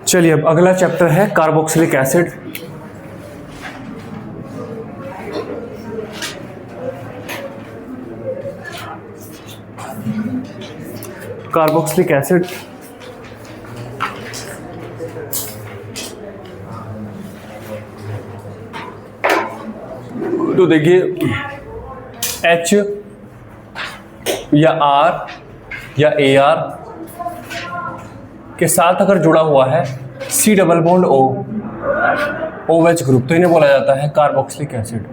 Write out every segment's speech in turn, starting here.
चलिए अब अगला चैप्टर है कार्बोक्सिलिक एसिड। कार्बोक्सिलिक एसिड तो देखिए H या R या AR के साथ अगर जुड़ा हुआ है C double bond O OH group तो इन्हें बोला जाता है कार्बोक्सिलिक एसिड।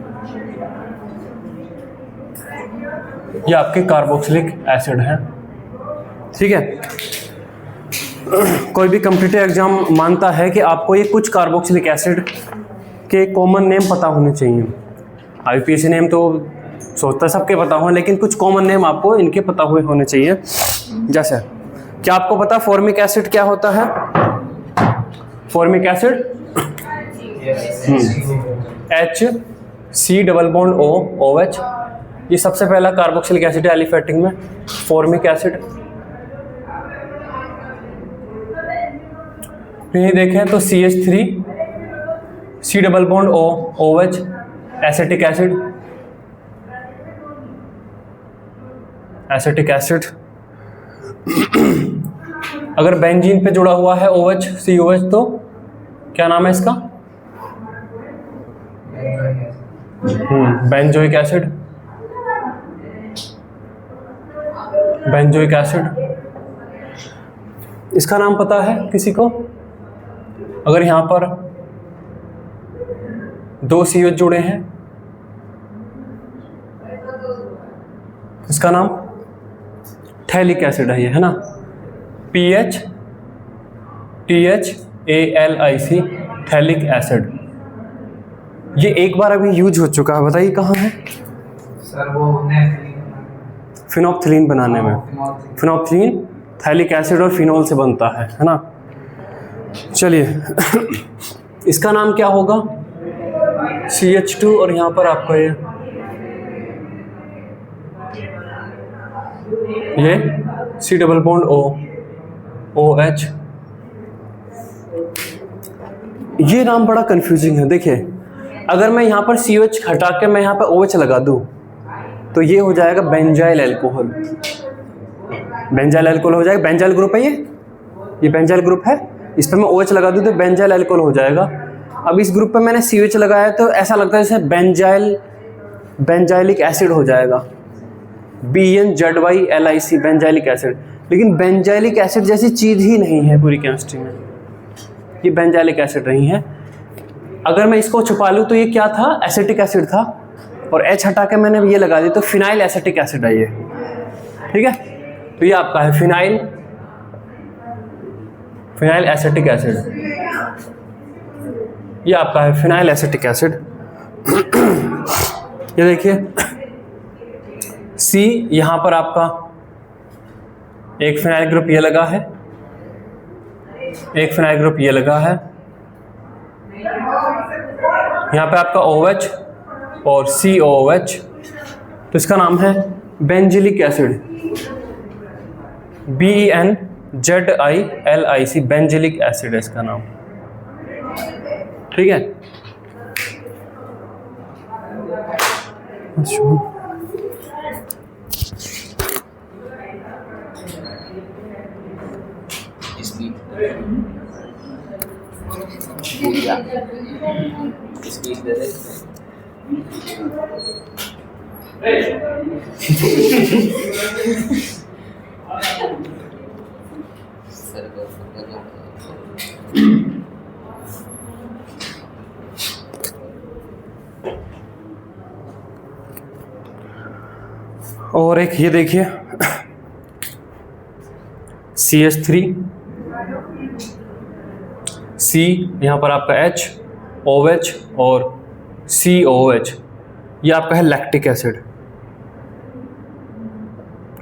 ये आपके कार्बोक्सिलिक एसिड हैं, ठीक है। कोई भी कॉम्पिटिटिव एग्जाम मानता है कि आपको ये कुछ कार्बोक्सिलिक एसिड के कॉमन नेम पता होने चाहिए। IUPAC नेम तो सोचता सबके पता हो, लेकिन कुछ कॉमन नेम आपको इनके पता हुए होने चाहिए। जैसे क्या आपको पता फॉर्मिक एसिड क्या होता है? Formic acid HC double bond O OH, ये सबसे पहला कार्बोक्सिलिक एसिड है एलिफेटिक में, फॉर्मिक एसिड। फिर देखें तो CH3 C double bond O OH acetic acid, acetic acid. अगर बेंजीन पे जुड़ा हुआ है OH COH तो क्या नाम है इसका? Benzoic acid, benzoic acid. इसका नाम पता है किसी को? अगर यहां पर दो COH जुड़े हैं, इसका नाम थैलिक एसिड है, ये है ना, THALIC थैलिक एसिड। ये एक बार अभी यूज हो चुका है, बताइए कहाँ है? सर वो फिनोप्थिलीन बनाने में। फिनोप्थिलीन थैलिक एसिड और फिनोल से बनता है ना। चलिए इसका नाम क्या होगा? CH2 और यहाँ पर आपका ये C double bond O OH। ये नाम बड़ा कंफ्यूजिंग है। देखिए अगर मैं यहाँ पर COH हटा के मैं यहाँ पर OH लगा दूँ तो ये हो जाएगा बेंजाइल अल्कोहल। बेंजाइल अल्कोहल हो जाएगा, बेंजाइल ग्रुप है ये बेंजाइल ग्रुप है। इस पर मैं OH लगा दूँ तो बेंजाइल अल्कोहल हो जाएगा। अब इस ग्रुप पे मैंने COH लगाया तो ऐसा लगता है जैसे बेंजाइलिक एसिड हो जाएगा, BNZYLIC बेंजाइलिक एसिड। लेकिन बेंजाइलिक एसिड जैसी चीज़ ही नहीं है पूरी केमिस्ट्री में, ये बेंजाइलिक एसिड नहीं है। अगर मैं इसको छुपा लूँ तो ये क्या था? एसिटिक एसिड था, और H हटा के मैंने ये लगा दी तो फिनाइल एसिटिक एसिड है ये, ठीक है। तो ये आपका है फिनाइल एसिटिक एसिड, ये आपका है फिनाइल एसिटिक एसिड। ये देखिए C, यहां पर आपका एक फिनाइल ग्रुप ये लगा है, एक फिनाइल ग्रुप ये लगा है, यहां पे आपका OH और COOH, तो इसका नाम है benzylic acid, BENZILIC benzylic acid है इसका नाम, ठीक है। और एक ये देखिए CH3 C, यहाँ पर आपका H OH और COOH, ये आपका है लैक्टिक एसिड,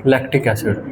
लैक्टिक एसिड।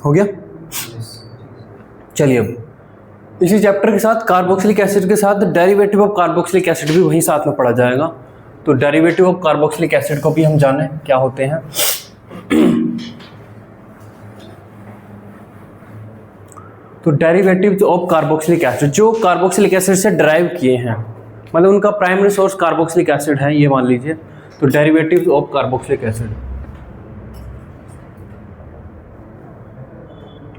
हो गया। चलिए अब इसी चैप्टर के साथ कार्बोक्सिलिक एसिड के साथ डेरिवेटिव ऑफ कार्बोक्सिलिक एसिड भी वहीं साथ में पढ़ा जाएगा। तो डेरिवेटिव ऑफ कार्बोक्सिलिक एसिड को भी हम जाने क्या होते हैं। तो डेरिवेटिव ऑफ कार्बोक्सिलिक एसिड जो कार्बोक्सिलिक एसिड से ड्राइव किए हैं, मतलब उनका प्राइमरी सोर्स कार्बोक्सिलिक एसिड है, ये मान लीजिए। तो derivative of carboxylic acid,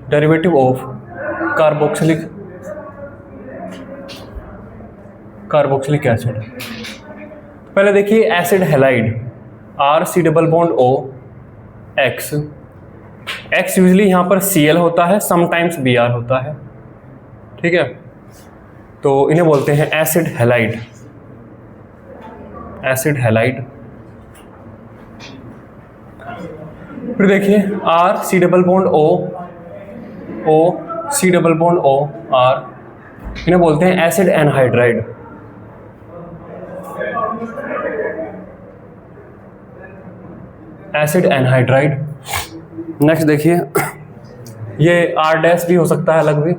derivative of carboxylic acid. पहले देखिए acid halide RC≡O X। X usually यहाँ पर Cl होता है, समटाइम्स Br होता है, ठीक है। तो इन्हें बोलते हैं एसिड हैलाइड, एसिड हैलाइड। फिर देखिए RC≡O C≡O R, इन्हें बोलते हैं acid anhydride. Acid anhydride. Next देखिए ये R' भी हो सकता है अलग भी,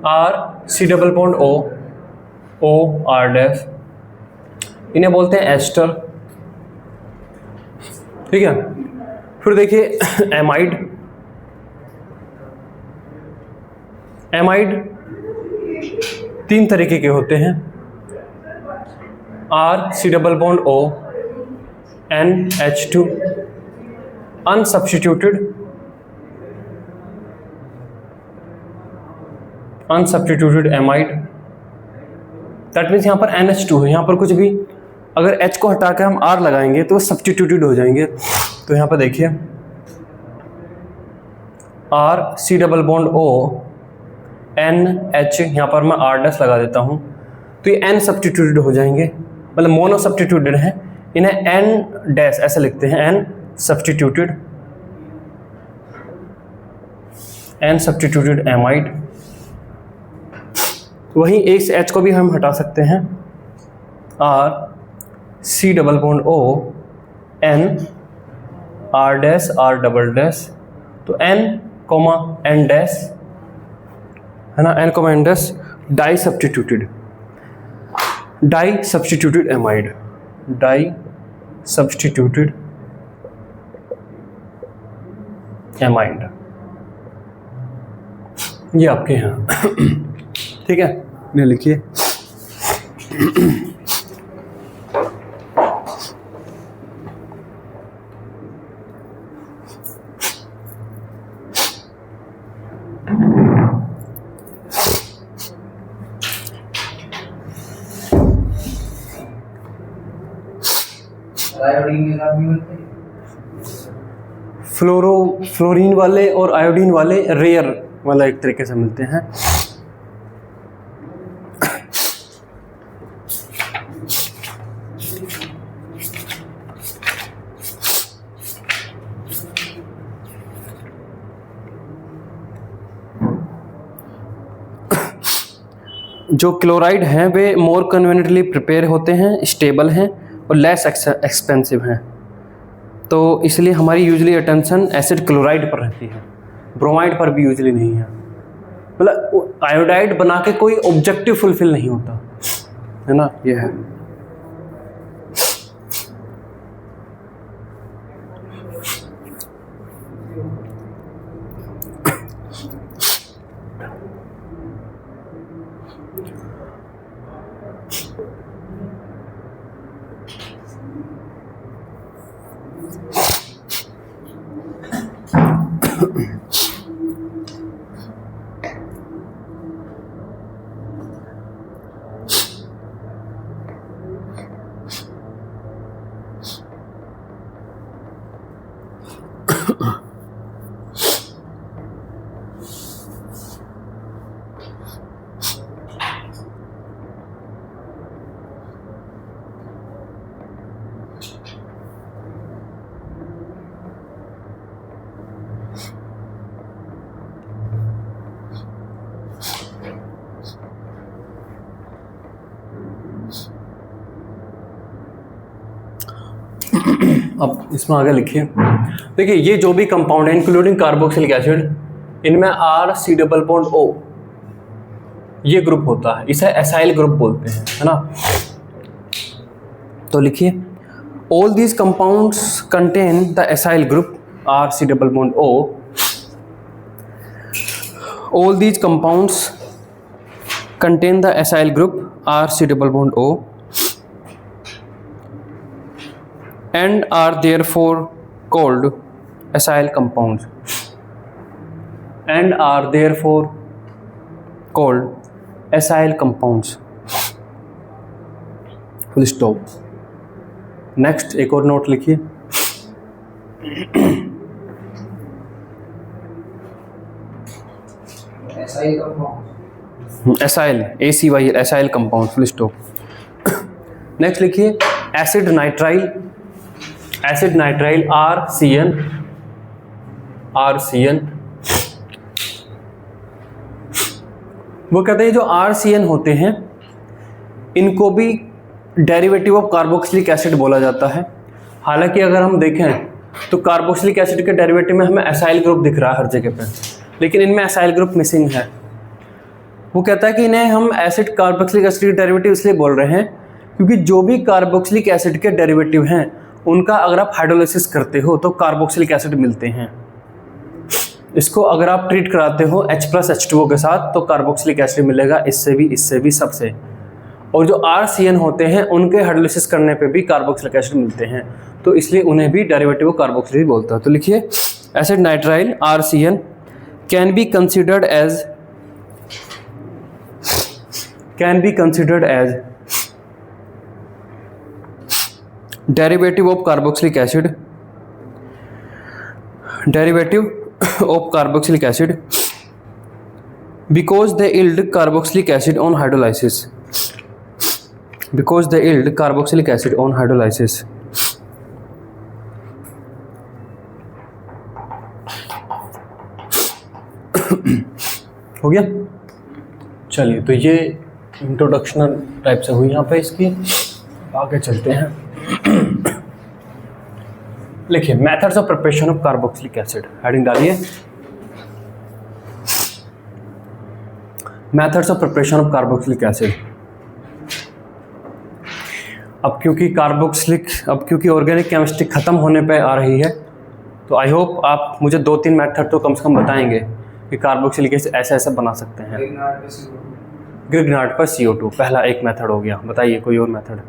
RC≡O R', इन्हें बोलते हैं एस्टर, ठीक है। फिर देखिए एमाइड, एमाइड 3 तरीके के होते हैं, RC≡O NH2 अनसब्स्टिट्यूटेड amide. That means यहाँ पर NH2 है, यहाँ पर कुछ भी अगर H को हटा के हम R लगाएंगे तो सब्स्टिट्यूटेड हो जाएंगे। तो यहाँ पर देखिए RC≡O NH, यहाँ पर मैं R' लगा देता हूँ, तो ये N सब्स्टिट्यूटेड हो जाएंगे, मतलब मोनो सब्स्टिट्यूटेड है, इन्हें N' ऐसे लिखते हैं, N सब्स्टिट्यूटेड एमाइड। वहीं एक से H को भी हम हटा सकते हैं, RC≡O N R', तो N, N' है ना, N, di substituted amide, di substituted amide, ये आपके हैं, ठीक है। इन्हें लिखिए। आयोडीन के साथ भी बनते हैं। फ्लोरीन वाले और आयोडीन वाले रेयर वाला एक तरीके से मिलते हैं। जो क्लोराइड हैं वे मोर कन्वीनियंटली प्रिपेयर होते हैं, स्टेबल हैं और लेस एक्सपेंसिव हैं, तो इसलिए हमारी यूजली अटेंशन एसिड क्लोराइड पर रहती है, ब्रोमाइड पर भी यूजली नहीं है। मतलब आयोडाइड बना के कोई ऑब्जेक्टिव फुलफिल नहीं होता है ना, ये है। अब इसमें आगे लिखिए, देखिए ये जो भी कंपाउंड है इंक्लूडिंग कार्बोक्सिलिक एसिड, इनमें R≡COO ये ग्रुप होता है, इसे एसाइल ग्रुप बोलते हैं, है ना। तो लिखिए all these compounds contain the acyl group R≡O। All these compounds contain the acyl group R≡O and are therefore called acyl compounds, and are therefore called acyl compounds, full stop। Next एक और note लिखिए, acyl ACYL acyl compound, full stop. Next लिखिए acid nitrile RCN। वो कहते हैं जो RCN होते हैं इनको भी डेरिवेटिव ऑफ कार्बोक्सिलिक एसिड बोला जाता है। हालांकि अगर हम देखें तो कार्बोक्सिलिक एसिड के डेरिवेटिव में हमें एसाइल ग्रुप दिख रहा है हर जगह पे, लेकिन इनमें एसाइल ग्रुप मिसिंग है। वो कहता है कि इन्हें हम एसिड कार्बोक्सिलिक एसिड के डेरिवेटिव इसलिए बोल रहे हैं क्योंकि जो भी कार्बोक्सिलिक एसिड के डेरिवेटिव हैं उनका अगर आप हाइड्रोलाइसिस करते हो तो कार्बोक्सिलिक एसिड मिलते हैं। इसको अगर आप ट्रीट कराते हो H+H2O के साथ तो कार्बोक्सिलिक एसिड मिलेगा, इससे भी सबसे। और जो RCN होते हैं उनके हाइड्रोलाइसिस करने पे भी कार्बोक्सिलिक एसिड मिलते हैं, तो इसलिए उन्हें भी डेरिवेटिव कार्बोक्सिलिक बोलता है। तो लिखिए acid nitrile RCN can be considered as derivative of carboxylic acid because they yield carboxylic acid on hydrolysis, हो गया। चलिए तो ये इंट्रोडक्शनल टाइप से हुई यहाँ पे इसकी, आगे चलते हैं। लिखिए methods of preparation of carboxylic acid, heading डालिए methods of preparation of carboxylic acid. अब क्योंकि ऑर्गेनिक केमिस्ट्री खत्म होने पे आ रही है, तो आई होप आप मुझे 2-3 मेथड तो कम से कम बताएंगे कि कार्बोक्सिलिक एसिड ऐसे बना सकते हैं। ग्रिग्नार्ड पर CO2 पहला एक मेथड हो गया, बताइए कोई और मेथड।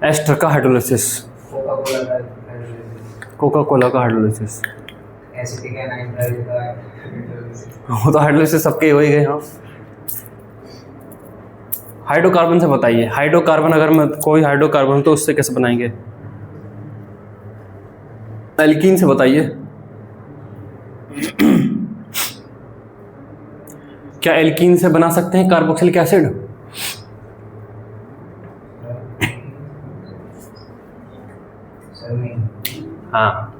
एस्टर का हाइड्रोलाइसिस, कोका कोला का हाइड्रोलाइसिस, एसिटिक एनाइड का वो तो हाइड्रोलिसिस सबके हो ही गए। हाँ, हाइड्रोकार्बन से बताइए, हाइड्रोकार्बन अगर मैं कोई हाइड्रोकार्बन तो उससे कैसे बनाएंगे? एल्कीन से बताइए। क्या एल्कीन से बना सकते हैं कार्बोक्सिलिक एसिड? हाँ,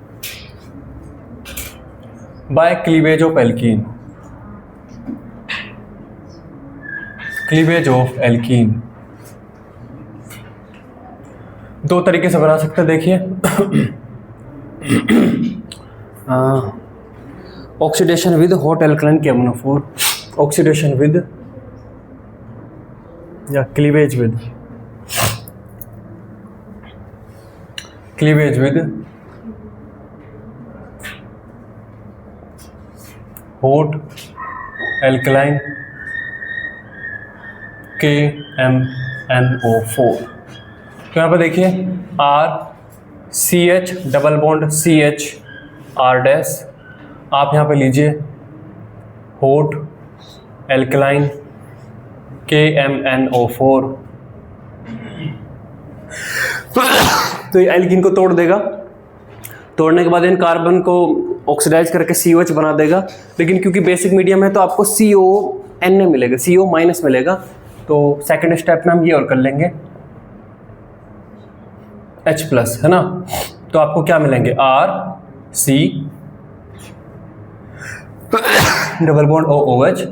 by cleavage of alkene. Cleavage of alkene दो तरीके से बना सकते हैं, देखिए। Oxidation with hot alkaline KMnO4, oxidation with या cleavage with hot alkaline KMnO4। तो यहाँ पर देखिए RCH double bond CH R dash, आप यहाँ पे लीजिए हॉट एल्कलाइन KMnO4। तो ये एल्कीन को तोड़ देगा, तोड़ने के बाद इन कार्बन को ऑक्सीडाइज करके COH बना देगा। लेकिन क्योंकि बेसिक मीडियम है तो आपको CONA मिलेगा, CO माइनस मिलेगा। तो सेकंड स्टेप में हम ये और कर लेंगे H प्लस, है ना। तो आपको क्या मिलेंगे? RC double bond OOH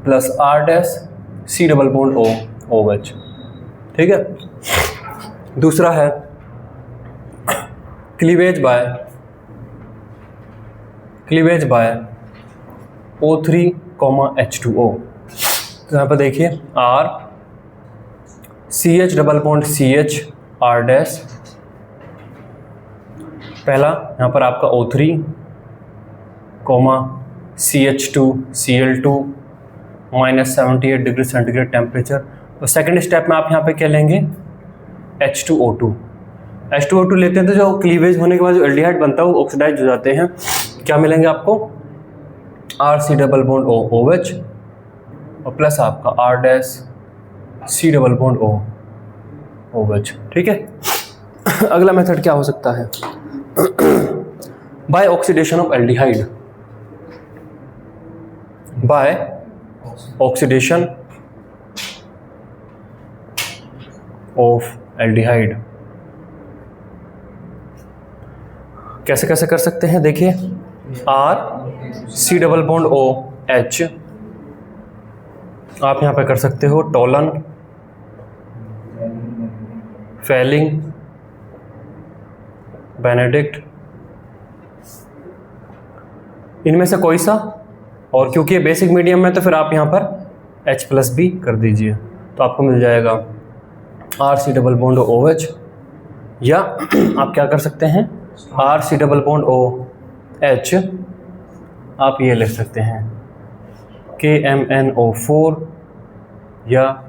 plus R dash C double bond OH। ठीक है। दूसरा है क्लीवेज बाय O3, H2O। तो यहाँ पर देखिए RCH double bond CH R dash, पहला यहाँ पर आपका O3, CH2 Cl2 -78 degree centigrade temperature. और सेकंड स्टेप में आप यहाँ पे क्या लेंगे? H2O2 लेते हैं तो जो क्लीवेज होने के बाद जो एल्डिहाइड बनता है वो ऑक्सीडाइज हो जाते हैं। क्या मिलेंगे आपको? RC डबल बॉन्ड OH और प्लस आपका R dash C double bond OH। ठीक है। अगला मेथड क्या हो सकता है? By oxidation of aldehyde, by oxidation of aldehyde. कैसे कैसे कर सकते हैं? देखिए RC डबल बॉन्ड OH, आप यहाँ पे कर सकते हो टोलन, फेलिंग, बेनेडिक्ट, इनमें से कोई सा। और क्योंकि ये बेसिक मीडियम है तो फिर आप यहाँ पर H प्लस भी कर दीजिए, तो आपको मिल जाएगा RC डबल बॉन्ड OH। या आप क्या कर सकते हैं? RC डबल बॉन्ड OH, आप ये लिख सकते हैं KMnO4 या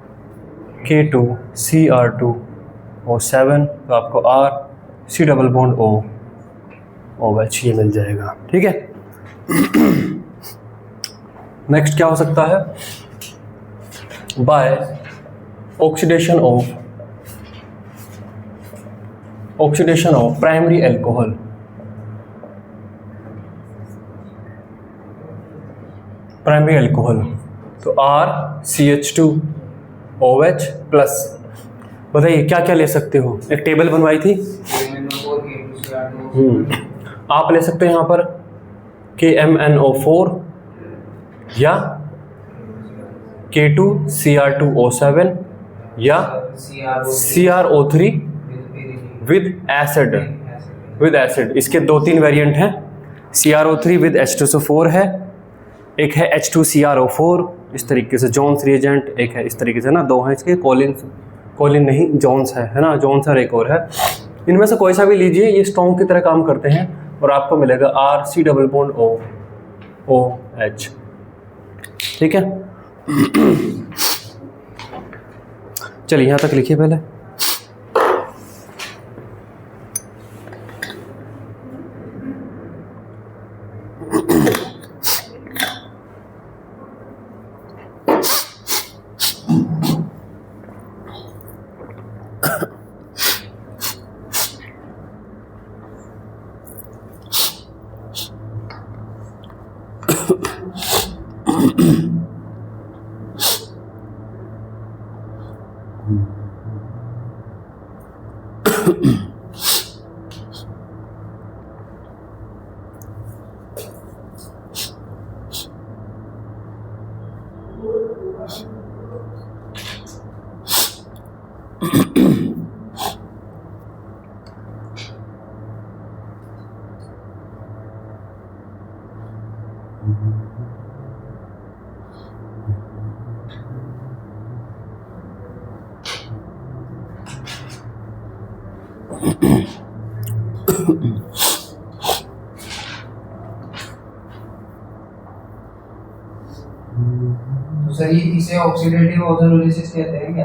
K2Cr2O7, तो आपको RC डबल बॉन्ड OH ये मिल जाएगा। ठीक है। नेक्स्ट क्या हो सकता है? By oxidation of primary alcohol, तो RCH2OH प्लस, बताइए क्या क्या ले सकते हो? एक टेबल बनवाई थी, आप ले सकते हैं यहाँ पर KMnO4 या K2Cr2O7 या CrO3 विद एसिड। इसके 2-3 वेरिएंट हैं। CrO3 विद H2SO4 है, एक है H2CrO4 इस तरीके से जोन्स रिएजेंट, एक है इस तरीके से ना, दो हैं इसके, कोलिन नहीं जोन्स है ना, जोन्स और एक और है। इनमें से कोई सा भी लीजिए, ये स्ट्रॉन्ग की तरह काम करते हैं और आपको मिलेगा RC डबल बॉन्ड OH। ठीक है। चलिए यहाँ तक लिखिए पहले। तो सर ये इसे ऑक्सीडेटिव ओजोनोलिसिस कहते हैं क्या?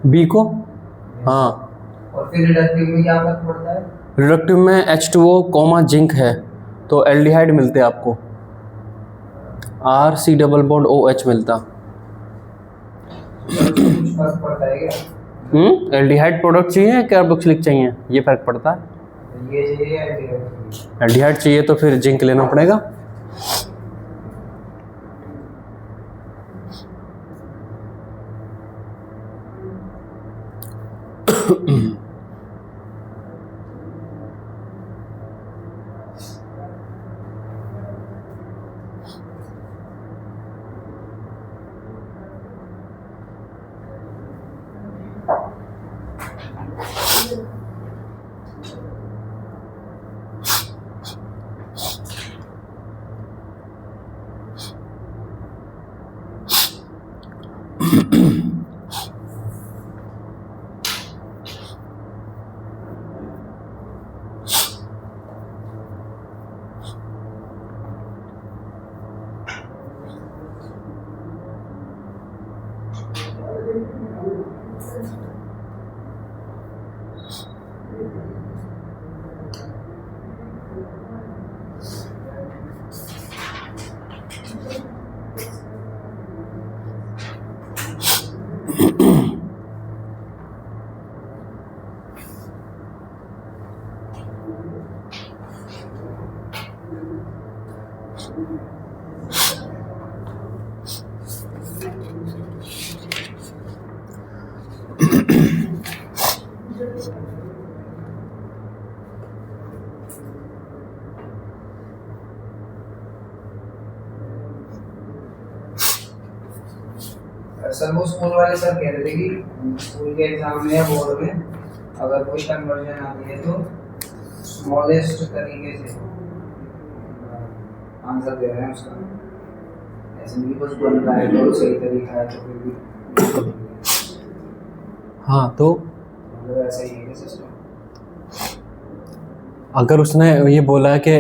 बी को? हाँ। और फिर रिडक्टिव में क्या फर्क पड़ता है? रिडक्टिव में H2O, जिंक है तो एल्डिहाइड मिलते हैं आपको, RC डबल बॉन्ड OH मिलता। कुछ फर्क पड़ता है क्या? एल्डिहाइड प्रोडक्ट चाहिए या कार्बोक्सिलिक चाहिए, ये फर्क पड़ता है। ये एल्डिहाइड चाहिए तो फिर जिंक लेना पड़ेगा। सर वो स्कूल वाले सर कह रहे थे कि स्कूल के एग्जाम में या बोर्ड में अगर कोई कन्वर्जन आती है तो स्मॉलेस्ट तरीके से आंसर दे रहे हैं उसका, ऐसे नहीं कुछ बन रहा है तो सही तरीका है तो फिर भी। हाँ तो मतलब ऐसा ही है सिस्टम। अगर उसने ये बोला है कि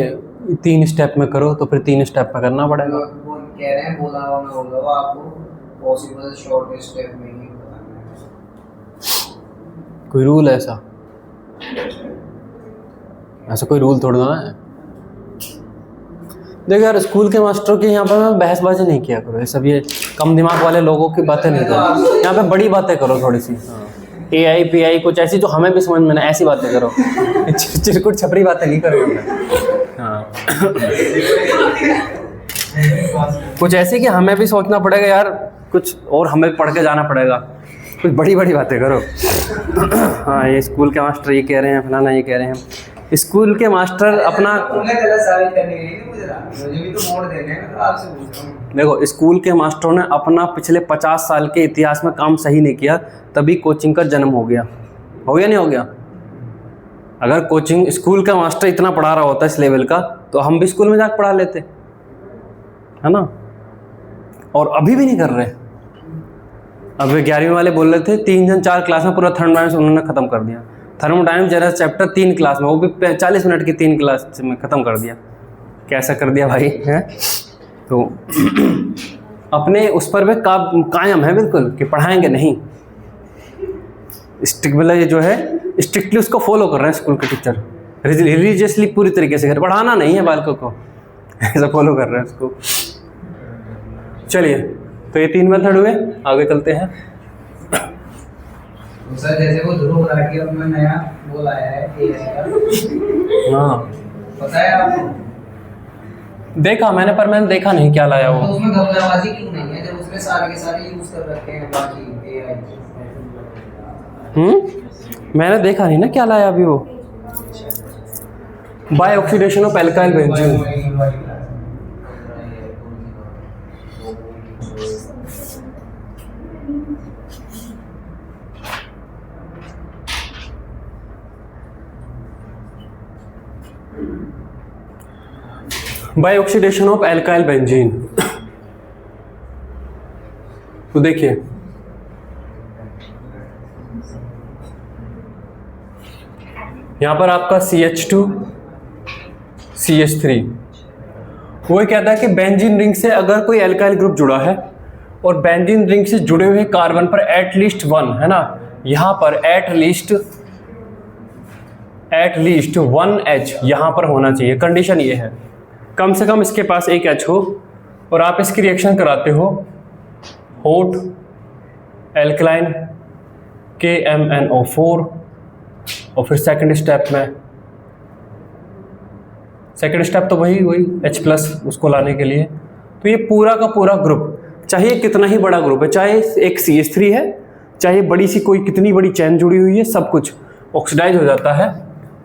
3 स्टेप में करो तो फिर 3 स्टेप में करना पड़ेगा। वो कह रहे हैं बोला हुआ ना बोला हुआ आपको पॉसिबल शॉर्ट स्टेप में ही बताना है। कोई रूल है ऐसा? ऐसा कोई रूल थोड़ा ना है। देखो यार, स्कूल के मास्टरों के यहाँ पर बहसबाजी नहीं किया करो, ये सब ये कम दिमाग वाले लोगों की बातें नहीं करो। यहाँ पे बड़ी बातें करो थोड़ी सी, AI PI कुछ ऐसी जो हमें भी समझ में ना, ऐसी बातें करो। चिरकुट छपरी बातें नहीं करो। हाँ कुछ ऐसी कि हमें भी सोचना पड़ेगा यार, कुछ और हमें पढ़ के जाना पड़ेगा, कुछ बड़ी बड़ी बातें करो। हाँ ये स्कूल के मास्टर ये कह रहे हैं, फलाना ये कह रहे हैं। स्कूल के मास्टर अपना देखो, स्कूल के मास्टरों ने अपना पिछले 50 साल के इतिहास में काम सही नहीं किया, तभी कोचिंग का जन्म हो गया नहीं हो गया? अगर कोचिंग स्कूल का मास्टर इतना पढ़ा रहा होता इस लेवल का तो हम भी स्कूल में जाकर पढ़ा लेते, है ना? और अभी भी नहीं कर रहे। अब 11वीं वाले बोल रहे थे 3 जन 4 क्लास में पूरा थर्मोडायनामिक्स उन्होंने ख़त्म कर दिया। थर्मोडायनामिक्स जरा चैप्टर 3 क्लास में, वो भी 40 मिनट की 3 क्लास में ख़त्म कर दिया। कैसा कर दिया भाई है? तो अपने उस पर वे कायम है बिल्कुल कि पढ़ाएंगे नहीं। ये जो है स्ट्रिक्टली उसको फॉलो कर रहे हैं स्कूल के टीचर, रिलीजियसली पूरी तरीके से। पढ़ाना नहीं है बालकों को, ऐसा फॉलो कर रहे हैं उसको। चलिए, तो ये 3 मेथड हुए, आगे चलते हैं। तो सर जैसे वो ध्रुव राठी अपना नया वो लाया है AI का, हाँ पता है आपको? देखा मैंने, पर मैंने देखा नहीं क्या लाया वो। तो उसमें घबराबाजी क्यों नहीं है जब उसने सारे के सारे यूज कर रखे हैं बाकी AI? मैंने देखा नहीं ना क्या लाया अभी वो। By oxidation of alkyl benzene. By oxidation of alkyl benzene. तो देखिए यहां पर आपका CH2 CH3, वो कहता है कि बेंजीन रिंग से अगर कोई एल्काइल ग्रुप जुड़ा है और बेंजीन रिंग से जुड़े हुए कार्बन पर एटलीस्ट 1 है ना, यहां पर एटलीस्ट 1 H यहां पर होना चाहिए। कंडीशन ये है कम से कम इसके पास एक H हो और आप इसकी रिएक्शन कराते हो हॉट एल्कलाइन KMnO4 और फिर सेकंड स्टेप तो वही H+ उसको लाने के लिए। तो ये पूरा का पूरा ग्रुप, चाहे कितना ही बड़ा ग्रुप है, चाहे एक CH3 है, चाहे बड़ी सी कोई कितनी बड़ी चैन जुड़ी हुई है, सब कुछ ऑक्सीडाइज हो जाता है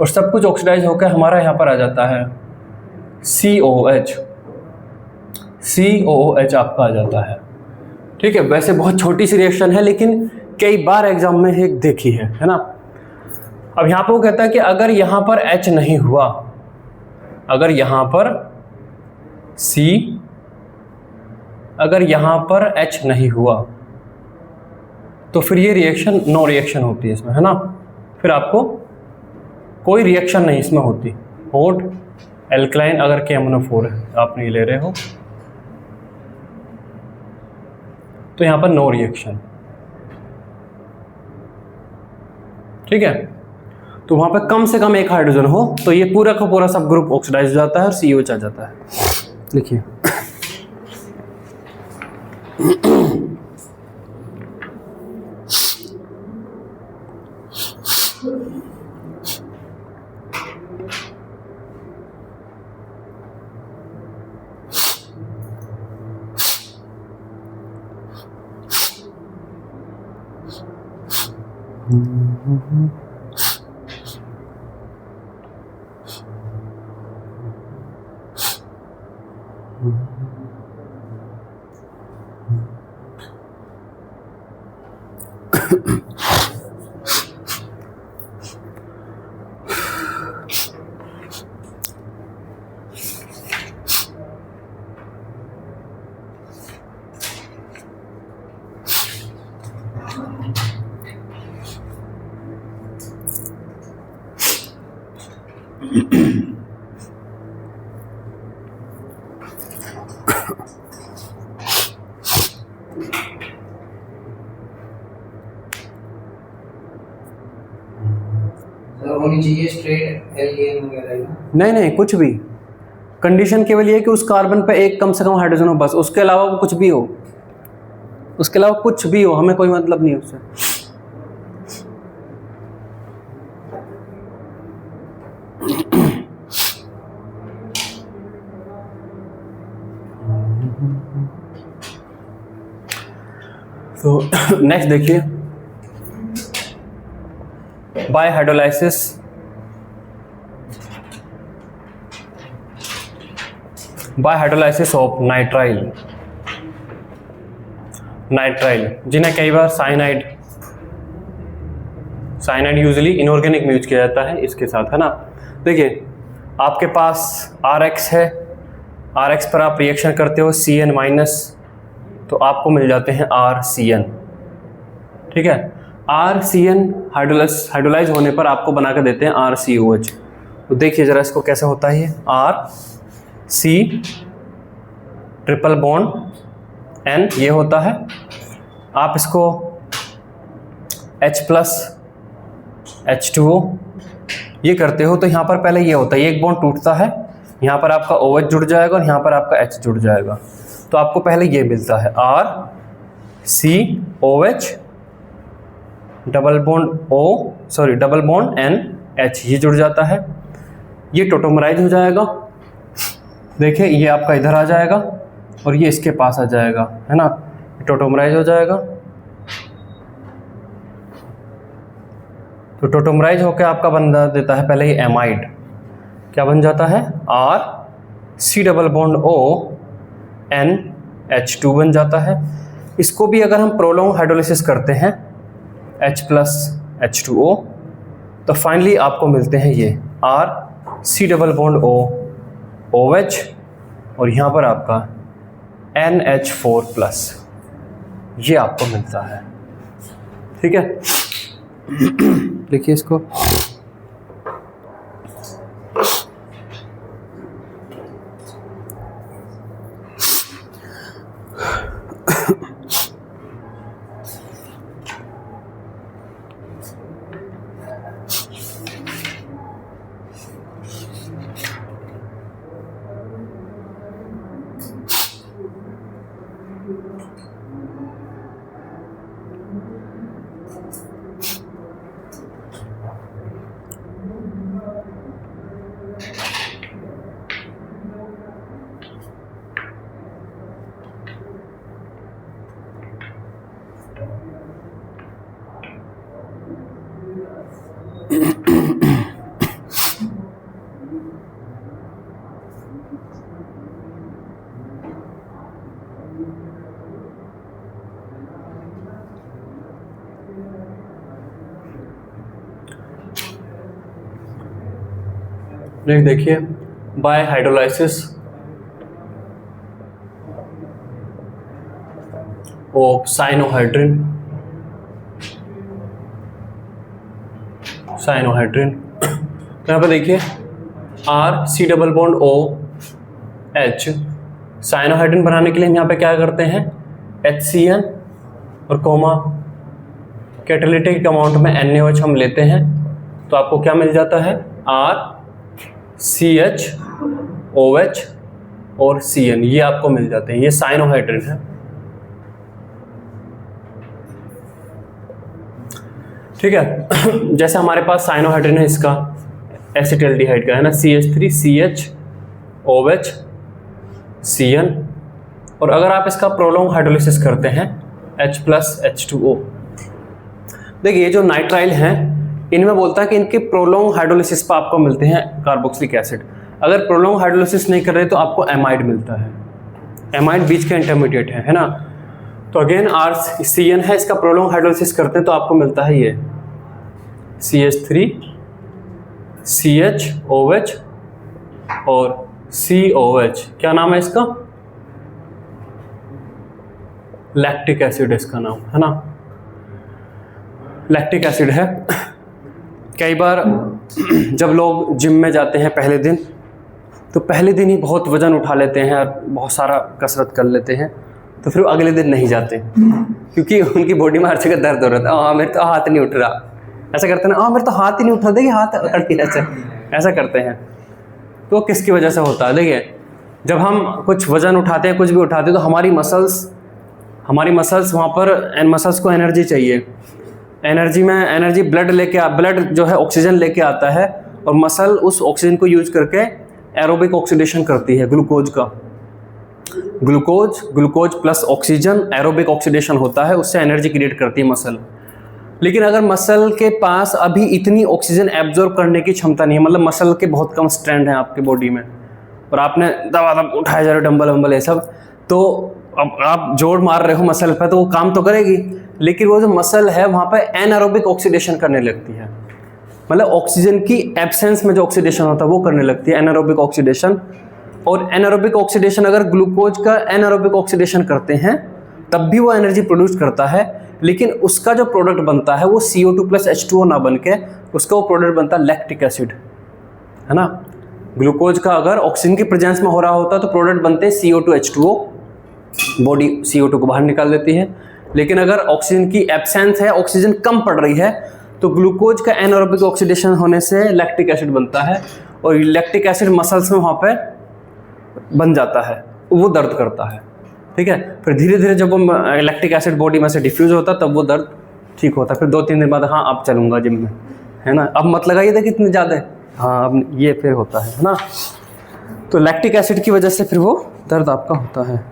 और सब कुछ ऑक्सीडाइज होकर हमारा यहाँ पर आ जाता है COOH आपका आ जाता है। ठीक है, वैसे बहुत छोटी सी रिएक्शन है लेकिन कई बार एग्जाम में एक देखी है ना। अब यहाँ पर वो कहता है कि अगर यहाँ पर H नहीं हुआ, अगर यहाँ पर H नहीं हुआ तो फिर ये रिएक्शन नो रिएक्शन होती है इसमें, है ना। फिर आपको कोई रिएक्शन नहीं इसमें होती। हॉट एल्कलाइन अगर KMnO4 है आप नहीं ले रहे हो तो यहाँ पर नो रिएक्शन। ठीक है, तो वहाँ पर कम से कम एक हाइड्रोजन हो तो ये पूरा का पूरा सब ग्रुप ऑक्सीडाइज हो जाता है और COH आ जाता है। देखिए होनी चाहिए स्ट्रेट एल्केन वगैरह। नहीं कुछ भी, कंडीशन केवल ये कि उस कार्बन पे एक कम से कम हाइड्रोजन हो बस, उसके अलावा वो कुछ भी हो, उसके अलावा कुछ भी हो, हमें कोई मतलब नहीं उससे। तो नेक्स्ट देखिए बाय हाइड्रोलाइसिस ऑफ नाइट्राइल जिन्हें कई बार साइनाइड यूजुअली इनऑर्गेनिक में यूज किया जाता है इसके साथ, है ना। देखिए आपके पास RX है, RX पर आप रिएक्शन करते हो CN- तो आपको मिल जाते हैं RCN। ठीक है, RCN हाइड्रोलाइज होने पर आपको बना कर देते हैं RCOH। तो देखिए जरा इसको कैसे होता है, RC ट्रिपल बॉन्ड N ये होता है। आप इसको H+ H2O ये करते हो तो यहाँ पर पहले ये होता है, एक बॉन्ड टूटता है, यहाँ पर आपका OH जुड़ जाएगा और यहाँ पर आपका H जुड़ जाएगा। तो आपको पहले ये मिलता है RCOH डबल बॉन्ड NH ये जुड़ जाता है, ये टोटोमराइज हो जाएगा। देखिए ये आपका इधर आ जाएगा और ये इसके पास आ जाएगा, है ना, टोटोमराइज हो जाएगा। तो टोटोमराइज होकर आपका बन देता है पहले ये एमाइड, क्या बन जाता है R C double bond O NH2 बन जाता है। इसको भी अगर हम प्रोलॉन्ग हाइड्रोलिसिस करते हैं H प्लस H2O तो फाइनली आपको मिलते हैं ये R C double bond O OH और यहाँ पर आपका NH4 प्लस, ये आपको मिलता है। ठीक है, देखिए इसको, नेक्स्ट देखिए बाय हाइड्रोलाइसिस ऑफ साइनोहाइड्रिन, तो यहाँ पे देखिए R C double bond O H, cyanohydrin बनाने के लिए हम यहाँ पे क्या करते हैं HCN और कोमा कैटालिटिक अमाउंट में NaOH हम लेते हैं, तो आपको क्या मिल जाता है R CH OH और CN, ये आपको मिल जाते हैं, ये साइनोहाइड्रिन है। ठीक है, जैसे हमारे पास साइनोहाइड्रिन है इसका एसिटाल्डिहाइड का है ना CH3 CH OH CN, और अगर आप इसका प्रोलॉन्ग हाइड्रोलिसिस करते हैं H प्लस H2O, देखिए ये जो नाइट्राइल हैं इनमें बोलता है कि इनके प्रोलॉन्ग हाइड्रोलिसिस पर आपको मिलते हैं कार्बोक्सिलिक एसिड, अगर प्रोलॉन्ग हाइड्रोलिसिस नहीं कर रहे तो आपको एमाइड मिलता है, एमाइड बीच का इंटरमीडिएट है ना। तो अगेन RCN है, इसका प्रोलॉन्ग हाइड्रोलिसिस करते हैं तो आपको मिलता है ये CH3 CHOH और COH, क्या नाम है इसका लैक्टिक एसिड, इसका नाम है ना लैक्टिक एसिड है। कई बार जब लोग जिम में जाते हैं पहले दिन, तो पहले दिन ही बहुत वज़न उठा लेते हैं और बहुत सारा कसरत कर लेते हैं, तो फिर अगले दिन नहीं जाते क्योंकि उनकी बॉडी में हर जगह दर्द हो रहा था, मेरे तो हाथ नहीं उठ रहा, ऐसा करते हैं ना, मेरे तो हाथ ही नहीं उठ रहा, देखिए हाथ अकड़ती ऐसा करते हैं। तो किसकी वजह से होता है, देखिए जब हम कुछ वज़न उठाते हैं कुछ भी उठाते हैं तो हमारी मसल्स वहाँ पर मसल्स को एनर्जी चाहिए, एनर्जी ब्लड जो है ऑक्सीजन लेके आता है और मसल उस ऑक्सीजन को यूज करके एरोबिक ऑक्सीडेशन करती है glucose plus oxygen aerobic oxidation होता है, उससे एनर्जी क्रिएट करती है मसल। लेकिन अगर मसल के पास अभी इतनी ऑक्सीजन एब्जॉर्ब करने की क्षमता नहीं है, मतलब मसल के बहुत कम स्ट्रेंथ है आपके बॉडी में और आपने दबा उठाया जा रहे हो डंबल वंबल ये सब, तो अब आप जोर मार रहे हो मसल पर तो वो काम तो करेगी, लेकिन वो जो मसल है वहाँ पर एनारोबिक ऑक्सीडेशन करने लगती है, मतलब ऑक्सीजन की एब्सेंस में जो ऑक्सीडेशन होता है वो करने लगती है एनारोबिक ऑक्सीडेशन। और एनारोबिक ऑक्सीडेशन अगर ग्लूकोज का एनारोबिक ऑक्सीडेशन करते हैं तब भी वो एनर्जी प्रोड्यूस करता है, लेकिन उसका जो प्रोडक्ट बनता है वो CO2 प्लस H2O ना बन के उसका वो प्रोडक्ट बनता है लैक्टिक एसिड, है ना। ग्लूकोज का अगर ऑक्सीजन की प्रेजेंस में हो रहा होता तो प्रोडक्ट बनते हैं CO2 H2O, बॉडी CO2 को बाहर निकाल देती है, लेकिन अगर ऑक्सीजन की एब्सेंस है, ऑक्सीजन कम पड़ रही है, तो ग्लूकोज का एनारोबिक ऑक्सीडेशन होने से लैक्टिक एसिड बनता है और लैक्टिक एसिड मसल्स में वहाँ पे बन जाता है, वो दर्द करता है। ठीक है, फिर धीरे धीरे जब वो लैक्टिक एसिड बॉडी में से डिफ्यूज होता है तब वो दर्द ठीक होता है। फिर 2-3 दिन बाद हाँ अब चलूँगा जिम में, है ना, अब मत लगाइए था कितने ज़्यादा, हाँ अब ये फिर होता है ना। तो लैक्टिक एसिड की वजह से फिर वो दर्द आपका होता है।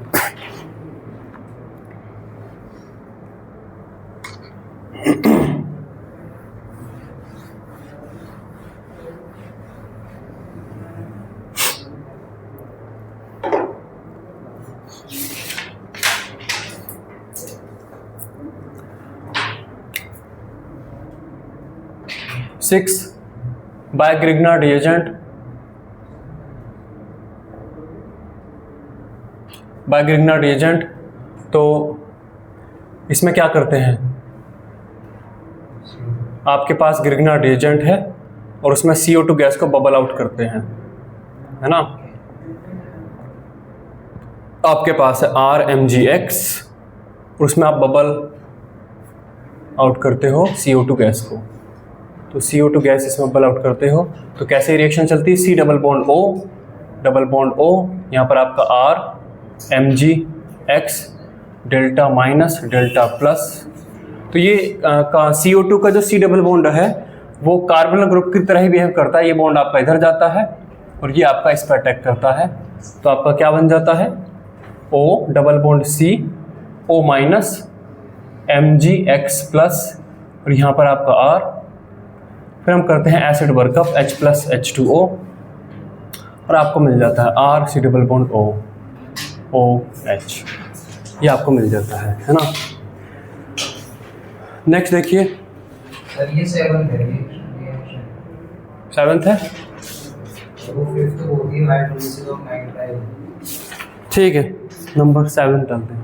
6 by Grignard reagent, by Grignard reagent. तो इसमें क्या करते हैं, आपके पास ग्रिग्नार्ड रिएजेंट है और उसमें CO2 गैस को बबल आउट करते हैं, है ना। आपके पास है RMgX और उसमें आप बबल आउट करते हो CO2 गैस को। तो CO2 गैस इसमें बबल आउट करते हो तो कैसे रिएक्शन चलती है, C डबल बॉन्ड O, यहाँ पर आपका RMgX delta minus delta plus. तो ये का CO2 का जो C डबल बॉन्ड है वो कार्बन ग्रुप की तरह ही बिहेव करता है। ये बॉन्ड आपका इधर जाता है और ये आपका इस पर अटैक करता है। तो आपका क्या बन जाता है, O double bond C O minus MgX plus और यहाँ पर आपका R। फिर हम करते हैं acid workup H plus H2O और आपको मिल जाता है R C double bond O OH। ये आपको मिल जाता है ना। नेक्स्ट देखिए, सर ये 7th है, ये 7th है, वो 5th होगी हाइड्रोलिसिस ऑफ नाइट्राइल। ठीक है, नंबर 7 डालते हैं।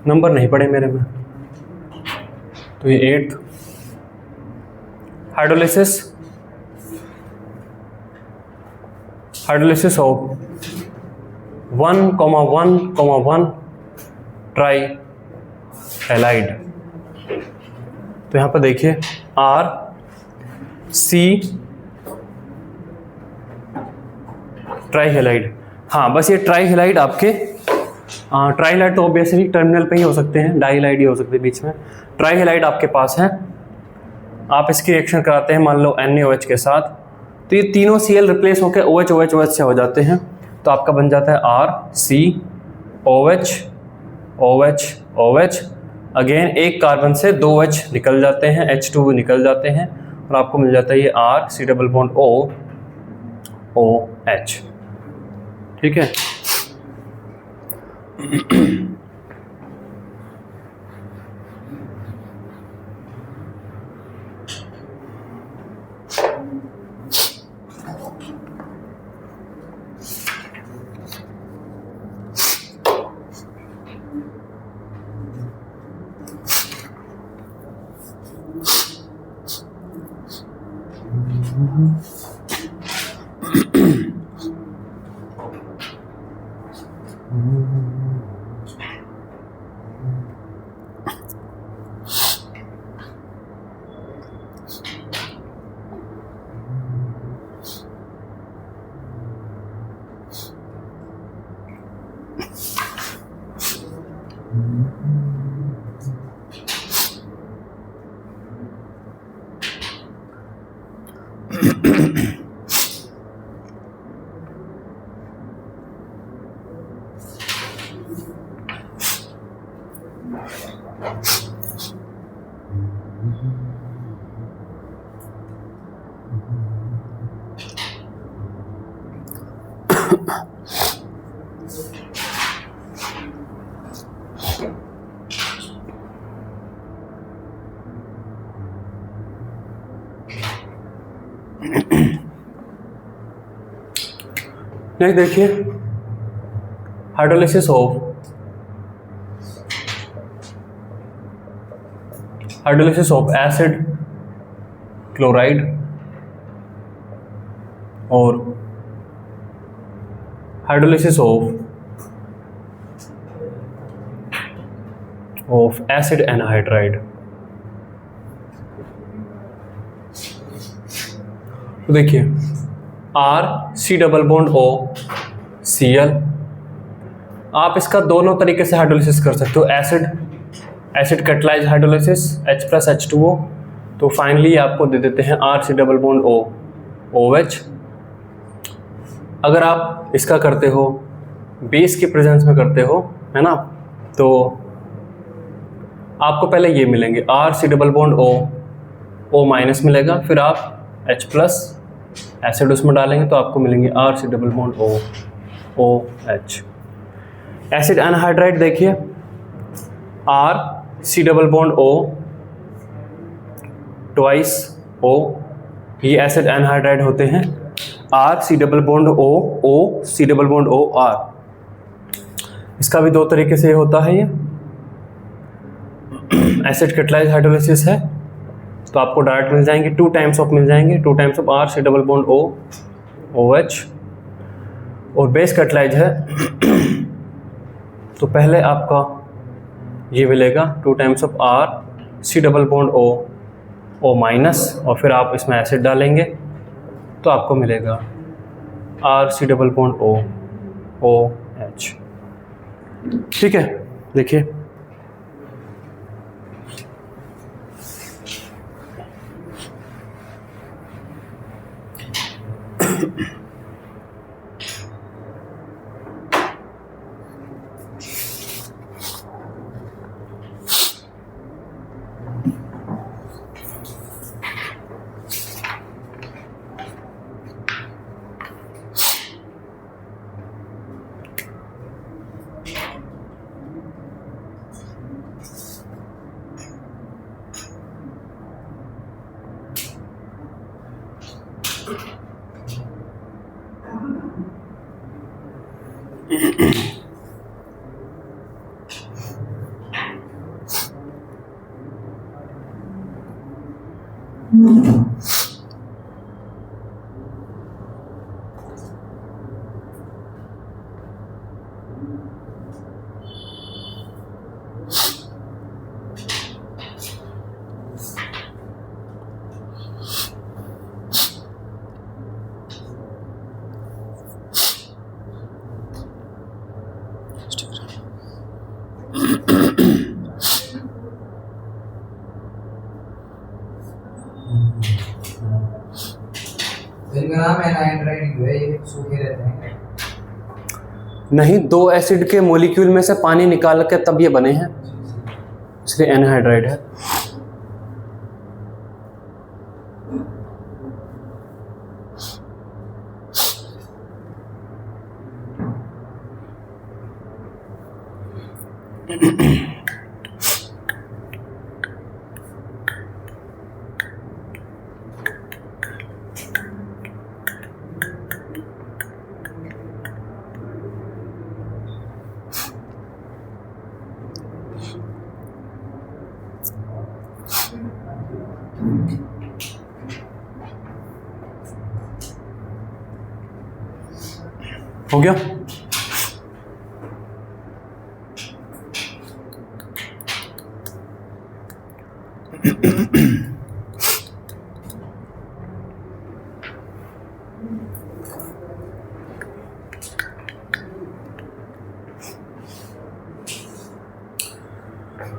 नंबर नहीं पड़े मेरे में, तो ये 8th hydrolysis of 1,1,1 try halide. तो यहाँ पर देखिए RC ट्राई हैलाइड। हाँ बस ये ट्राई हैलाइड आपके ट्राई हैलाइड तो ऑब्वियसली टर्मिनल पे ही हो सकते हैं, डाई हैलाइड ही हो सकते हैं बीच में। ट्राई हैलाइड आपके पास है, आप इसकी रिएक्शन कराते हैं मान लो NaOH के साथ, तो ये तीनों Cl रिप्लेस होकर OH से हो जाते हैं। तो आपका बन जाता है RCOH अगेन एक कार्बन से 2 H निकल जाते हैं, H2 निकल जाते हैं और आपको मिल जाता है ये RC डबल बॉन्ड OH। ठीक है। नेक्स्ट देखिए हाइड्रोलिसिस ऑफ एसिड क्लोराइड और हाइड्रोलिसिस ऑफ एसिड एनहाइड्राइड। तो देखिए RC double bond O Cl, आप इसका दोनों तरीके से हाइड्रोलिसिस कर सकते हो, acid catalyse hydrolysis H plus H2O। तो फाइनली आपको दे देते हैं RC double bond O OH। अगर आप इसका करते हो बेस के प्रेजेंस में करते हो, है ना, तो आपको पहले ये मिलेंगे RC double bond O minus मिलेगा, फिर आप H प्लस एसिड उसमें डालेंगे तो आपको मिलेंगे RC double bond OH। Acid anhydride देखिए RC double bond twice O, ये एसिड एनहाइड्राइड होते हैं। R C double bond O, O C double bond O R। इसका भी दो तरीके से होता है। ये एसिड कैटालाइज हाइड्रोलिसिस है तो आपको डायरेक्ट मिल जाएंगे, 2 टाइम्स ऑफ मिल जाएंगे, 2 times of R C double bond O OH। और बेस कैटालाइज है तो पहले आपका ये मिलेगा 2 times of R C double bond O O minus, और फिर आप इसमें एसिड डालेंगे तो आपको मिलेगा R C double bond O OH। ठीक है, देखिए इनका नाम एनहाइड्राइड है, ये सूखे रहते हैं। नहीं, 2 एसिड के मॉलिक्यूल में से पानी निकाल के तब ये बने हैं, इसलिए एनहाइड्राइड है। हो गया।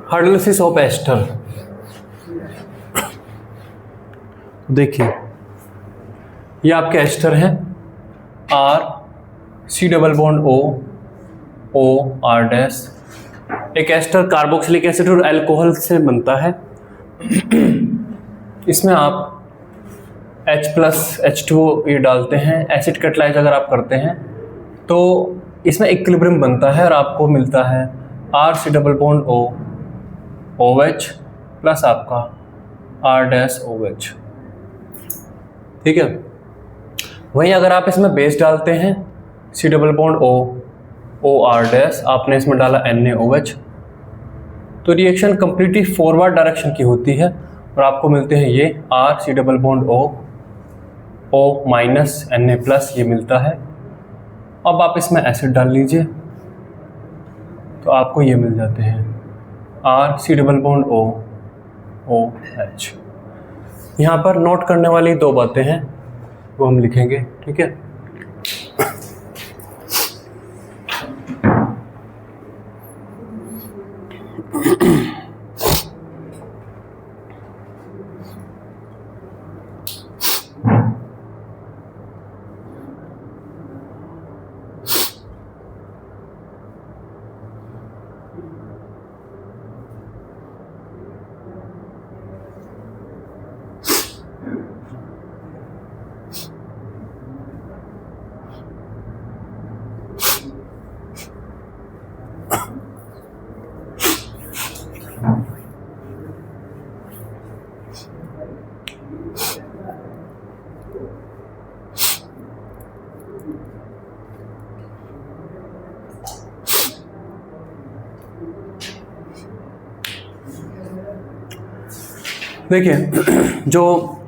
Hydrolysis of ester. देखिए ये आपके एस्टर हैं, R C double bond O O R dash. एक एस्टर कार्बोक्सिलिक एसिड और अल्कोहल से बनता है। इसमें आप H प्लस H2O ये डालते हैं। एसिड कैटालाइज अगर आप करते हैं तो इसमें इक्विलिब्रियम बनता है और आपको मिलता है R C double bond O OH plus आपका R डैश OH। ठीक है, वहीं अगर आप इसमें बेस डालते हैं C double bond O O R dash, आपने इसमें डाला NaOH, तो रिएक्शन कंप्लीटली फॉरवर्ड डायरेक्शन की होती है और आपको मिलते हैं ये R C double bond O O minus Na plus, ये मिलता है। अब आप इसमें एसिड डाल लीजिए तो आपको ये मिल जाते हैं R C double bond O OH। यहाँ पर नोट करने वाली 2 बातें हैं वो हम लिखेंगे। ठीक है, देखिए जो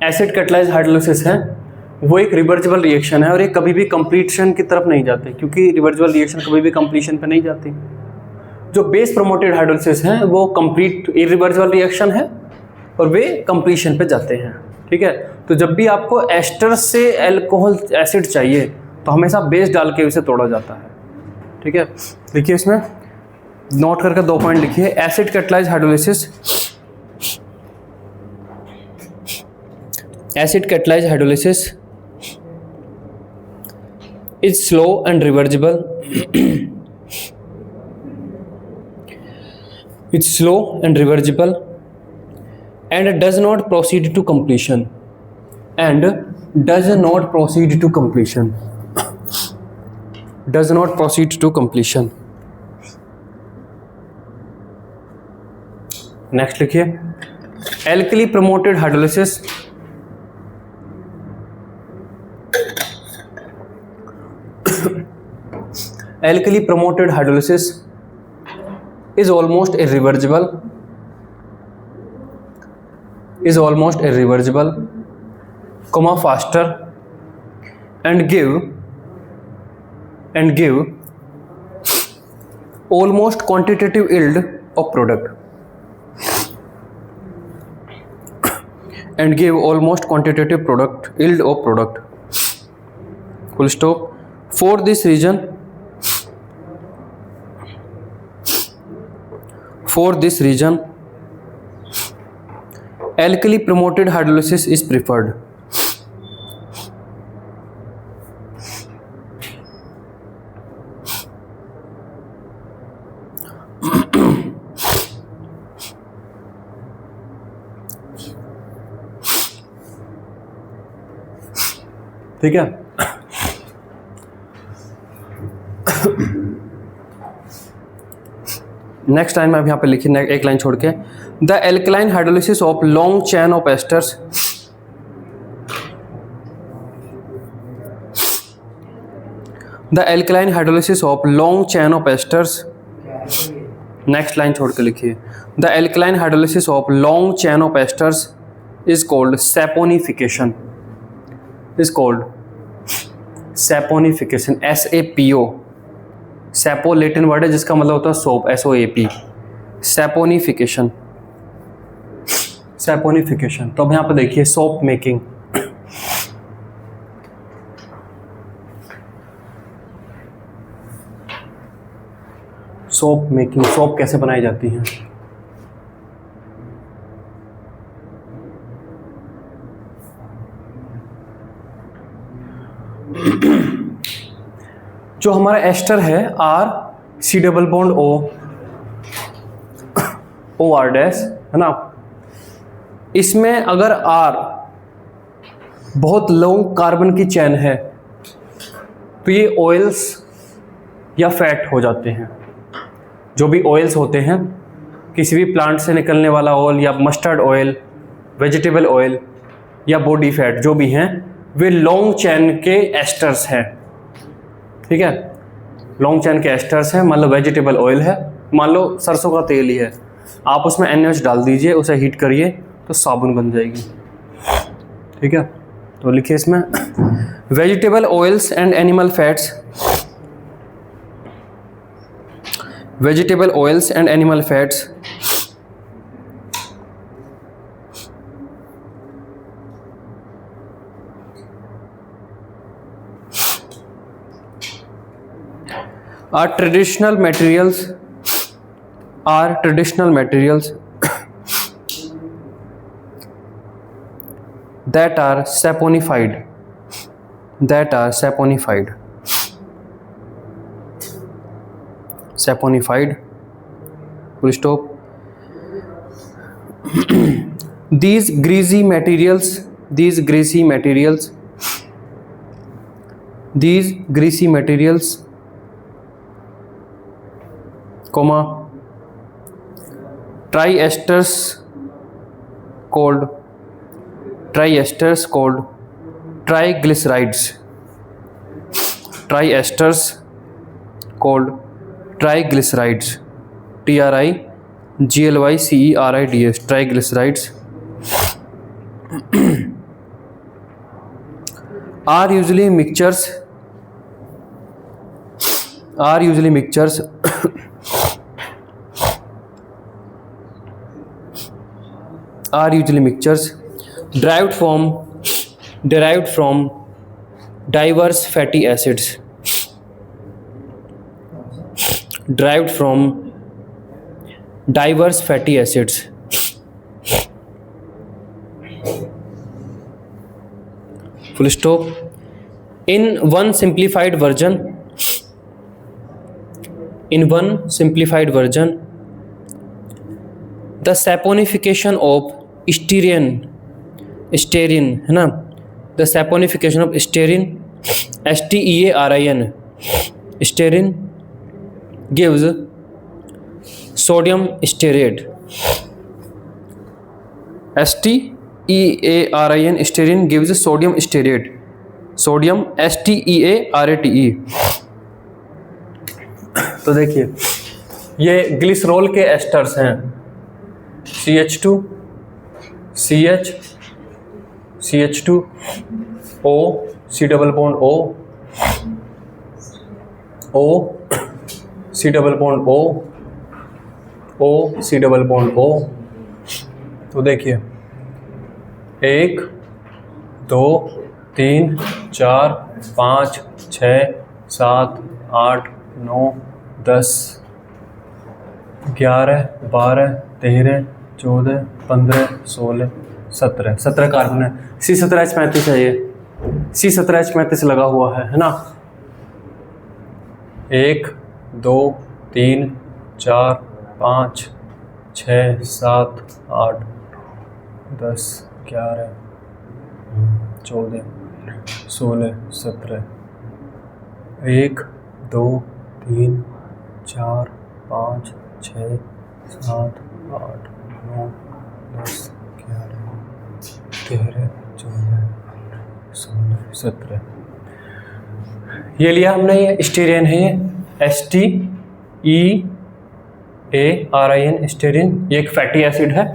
एसिड कैटालाइज्ड हाइड्रोलिसिस है वो एक रिवर्सिबल रिएक्शन है और ये कभी भी कंप्लीशन की तरफ नहीं जाते, क्योंकि रिवर्सिबल रिएक्शन कभी भी कंप्लीशन पे नहीं जाती। जो बेस प्रोमोटेड हाइड्रोलिसिस है वो कंप्लीट इरिवर्सिबल रिएक्शन है और वे कंप्लीशन पे जाते हैं। ठीक है, तो जब भी आपको एस्टर से अल्कोहल एसिड चाहिए तो हमेशा बेस डाल के उसे तोड़ा जाता है। ठीक है, देखिए इसमें नोट करके 2 पॉइंट लिखिए। Acid catalysed hydrolysis, acid catalyzed hydrolysis is slow and reversible. It's slow and reversible and does not proceed to completion. And does not proceed to completion. Does not proceed to completion. Next लिखिए alkali promoted hydrolysis. Alkali promoted hydrolysis is almost irreversible, faster and give almost quantitative yield of product. Full stop. For this reason alkali promoted hydrolysis is preferred. ठीक है, next line में अब यहाँ पे लिखिए एक line छोड़ के, the alkaline hydrolysis of long chain of esters, the alkaline hydrolysis of long chain of esters, next line छोड़ के लिखिए, the alkaline hydrolysis of long chain of esters is called saponification, SAPO। Saipau Latin word है जिसका मतलब होता है soap, SOAP, saponification. तो अब यहाँ पे देखिए सोप मेकिंग। सोप कैसे बनाई जाती है? जो हमारा एस्टर है C double bond OR dash है ना, इसमें अगर R बहुत लॉन्ग कार्बन की चैन है तो ये ऑयल्स या फैट हो जाते हैं। जो भी ऑयल्स होते हैं, किसी भी प्लांट से निकलने वाला ऑयल या मस्टर्ड ऑयल, वेजिटेबल ऑयल या बॉडी फैट जो भी हैं, वे लॉन्ग चैन के एस्टर्स हैं। ठीक है, लॉन्ग चैन के एस्टर्स हैं। मान लो वेजिटेबल ऑयल है, मान लो सरसों का तेल ही है, आप उसमें NaOH डाल दीजिए, उसे हीट करिए तो साबुन बन जाएगी। ठीक है, तो लिखिए इसमें vegetable oils and animal fats, are traditional materials that are saponified, full stop. These greasy materials comma triesters called try called triglycerides. Triesters called triglycerides. triglycerides. Triglycerides are usually mixtures derived from diverse fatty acids. Full stop. In one simplified version, the saponification of stearin है ना, the saponification of stearin, stearin gives sodium stearate. stearin gives sodium stearate. stearate. तो देखिए ये glycerol के asters हैं, CH2 CH CH2O C double bond O O C double bond O O C double bond O। तो देखिए 1 2 3 4 5 6 7 8 9 10 11 12 13 14 15 16 17 carbon है। C17H35 है, ये C17H35 लगा हुआ है ना। 1 2 3 4 5 6 7 8 10 11 14 16 17 1 2 3 4 5 6 7 8 9 10 11 13 14 16 17 ये लिया हमने। ये स्टीरियन है, ये STEARIN स्टीरियन। ये एक फैटी एसिड है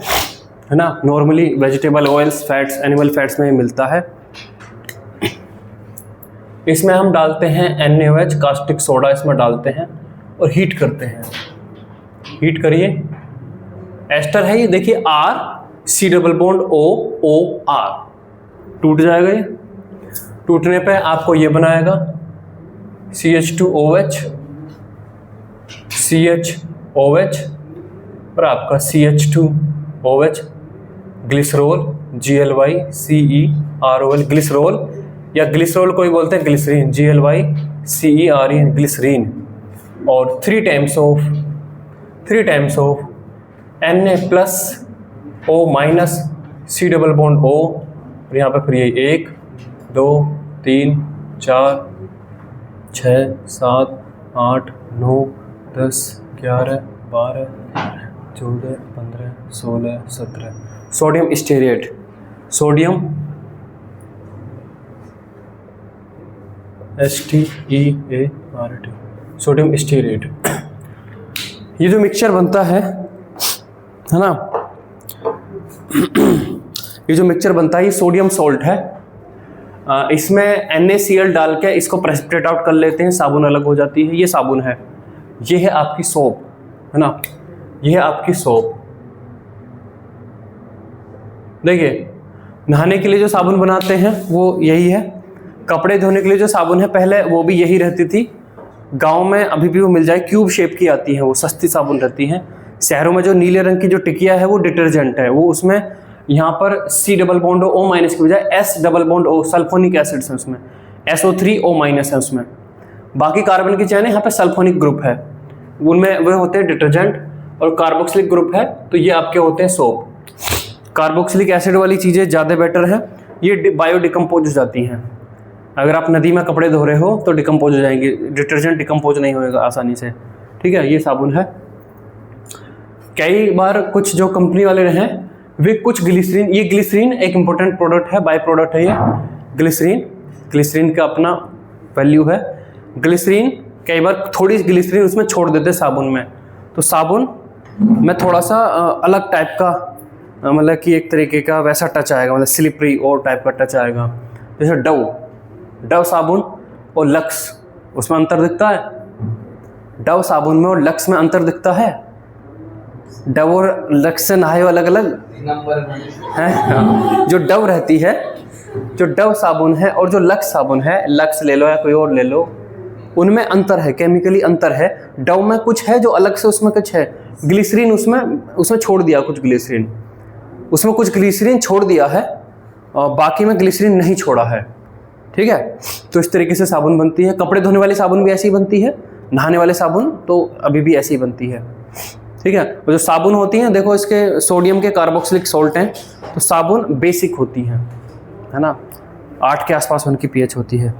ना। Normally vegetable oils, fats, animal fats में मिलता है। इसमें हम डालते हैं NaOH, कास्टिक सोडा इसमें डालते हैं और हीट करते हैं। हीट करिए, एस्टर है ये, देखिए R C double bond O O R टूट जाएगा। ये टूटने पे आपको ये बनाएगा CH2OH CHOH और आपका CH2OH ग्लिसरॉल GLYCEROL ग्लिसरॉल, या ग्लिसरॉल कोई बोलते हैं ग्लिसरीन, GLYCERIN ग्लिसरीन। और 3 times of Na plus O minus C double bond O, और यहाँ पे फिर ये 1 2 3 4 6 7 8 9 10 11 12 14 15 16 17 sodium stearate. Sodium STEART sodium stearate. ये जो मिक्सचर बनता है ना, ये जो मिक्सचर बनता है ये सोडियम सॉल्ट है। इसमें NaCl डाल के इसको प्रेसिपिटेट आउट कर लेते हैं, साबुन अलग हो जाती है। ये साबुन है, ये है आपकी सोप है ना, ये है आपकी सोप। देखिए नहाने के लिए जो साबुन बनाते हैं वो यही है। कपड़े धोने के लिए जो साबुन है पहले वो भी यही रहती थी। गांव में अभी भी वो मिल जाए, क्यूब शेप की आती है, वो सस्ती साबुन रहती हैं। शहरों में जो नीले रंग की जो टिकिया है वो डिटर्जेंट है। वो उसमें यहाँ पर C double bond O minus की बजाय S double bond O sulphonic acids हैं उसमें, SO3O माइनस है उसमें। बाकी कार्बन की चैन है, यहाँ पे सल्फोनिक ग्रुप है, उनमें वे होते हैं डिटर्जेंट। और कार्बोक्सिलिक ग्रुप है तो ये आपके होते हैं सोप। कार्बोक्सिलिक एसिड वाली चीज़ें ज़्यादा बेटर है, ये बायो डिकम्पोज हो जाती हैं। अगर आप नदी में कपड़े धो रहे हो तो डिकम्पोज हो जाएंगे, डिटर्जेंट डिकम्पोज नहीं होएगा आसानी से। ठीक है, ये साबुन है। कई बार कुछ जो कंपनी वाले हैं वे कुछ ग्लिसरीन, ये ग्लिसरीन एक इंपॉर्टेंट प्रोडक्ट है, बाय प्रोडक्ट है ये ग्लिसरीन। ग्लिसरीन का अपना वैल्यू है। ग्लिसरीन कई बार थोड़ी ग्लिसरीन उसमें छोड़ देते साबुन में, तो साबुन में थोड़ा सा अलग टाइप का मतलब कि एक तरीके का वैसा टच आएगा, मतलब स्लिपरी और टाइप का टच आएगा। जैसे डव साबुन और लक्स, उसमें अंतर दिखता है? डव साबुन में और लक्स में अंतर दिखता है? डव और लक्स से नहाए अलग अलग नंबर है। जो डव रहती है, जो डव साबुन है और जो लक्स साबुन है, लक्स ले लो या कोई और ले लो, उनमें अंतर है, केमिकली अंतर है। डव में कुछ है जो अलग से, उसमें कुछ है। ग्लिसरीन उसमें छोड़ दिया कुछ ग्लिसरीन, उसमें कुछ ग्लिसरीन छोड़ दिया है और बाकी में ग्लिसरीन नहीं छोड़ा है। ठीक है, तो इस तरीके से साबुन बनती है। कपड़े धोने वाली साबुन भी ऐसी ही बनती है, नहाने वाले साबुन तो अभी भी ऐसी ही बनती है। ठीक है, और जो साबुन होती हैं, देखो इसके सोडियम के कार्बोक्सिलिक सॉल्ट हैं, तो साबुन बेसिक होती हैं, है ना, 8 के आसपास उनकी पीएच होती है।